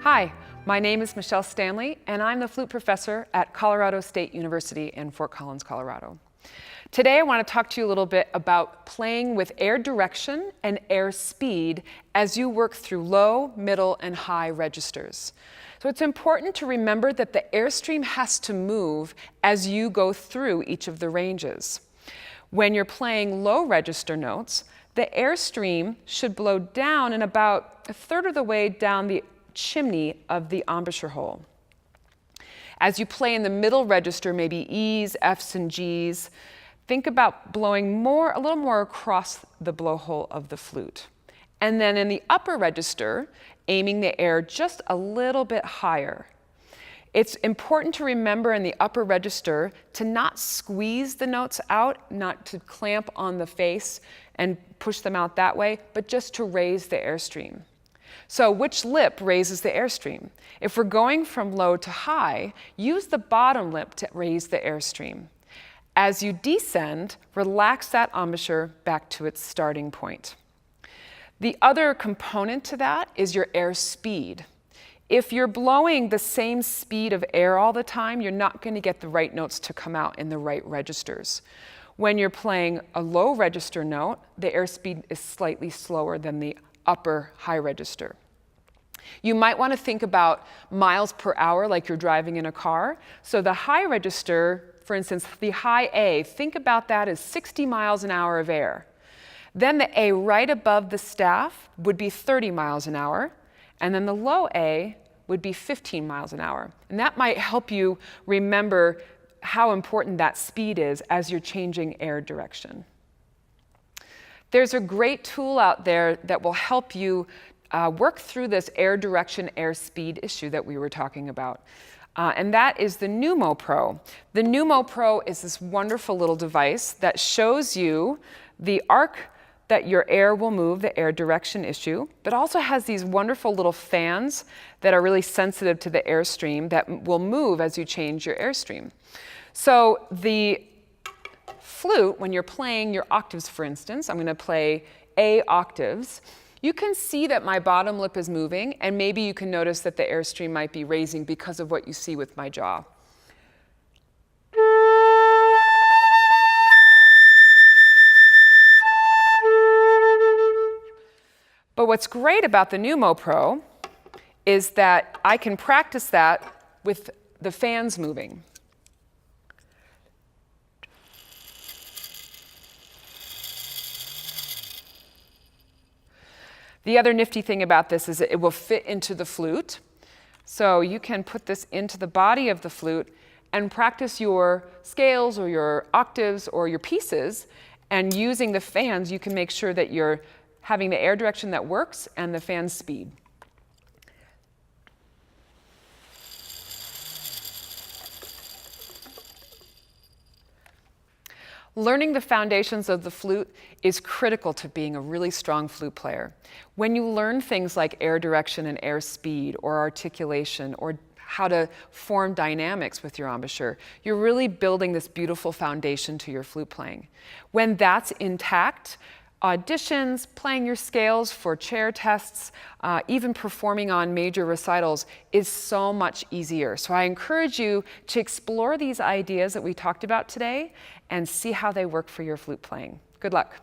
Hi, my name is Michelle Stanley, and I'm the flute professor at Colorado State University in Fort Collins, Colorado. Today I want to talk to you a little bit about playing with air direction and air speed as you work through low, middle, and high registers. So it's important to remember that the airstream has to move as you go through each of the ranges. When you're playing low register notes, the airstream should blow down in about a third of the way down the chimney of the embouchure hole. As you play in the middle register, maybe E's, F's, and G's, think about blowing a little more across the blowhole of the flute. And then in the upper register, aiming the air just a little bit higher. It's important to remember in the upper register to not squeeze the notes out, not to clamp on the face and push them out that way, but just to raise the airstream. So which lip raises the airstream? If we're going from low to high, use the bottom lip to raise the airstream. As you descend, relax that embouchure back to its starting point. The other component to that is your air speed. If you're blowing the same speed of air all the time, you're not going to get the right notes to come out in the right registers. When you're playing a low register note, the airspeed is slightly slower than the upper high register. You might want to think about miles per hour like you're driving in a car. So the high register, for instance, the high A, think about that as 60 miles an hour of air. Then the A right above the staff would be 30 miles an hour, and then the low A would be 15 miles an hour. And that might help you remember how important that speed is as you're changing air direction. There's a great tool out there that will help you work through this air direction, air speed issue that we were talking about. And that is the Pneumo Pro. The Pneumo Pro is this wonderful little device that shows you the arc that your air will move, the air direction issue, but also has these wonderful little fans that are really sensitive to the airstream that will move as you change your airstream. So the flute, when you're playing your octaves, for instance, I'm going to play A octaves, you can see that my bottom lip is moving, and maybe you can notice that the airstream might be raising because of what you see with my jaw. But what's great about the Pneumo Pro is that I can practice that with the fans moving. The other nifty thing about this is that it will fit into the flute. So you can put this into the body of the flute and practice your scales or your octaves or your pieces. And using the fans, you can make sure that you're having the air direction that works and the fan speed. Learning the foundations of the flute is critical to being a really strong flute player. When you learn things like air direction and air speed or articulation or how to form dynamics with your embouchure, you're really building this beautiful foundation to your flute playing. When that's intact, auditions, playing your scales for chair tests, even performing on major recitals is so much easier. So I encourage you to explore these ideas that we talked about today and see how they work for your flute playing. Good luck.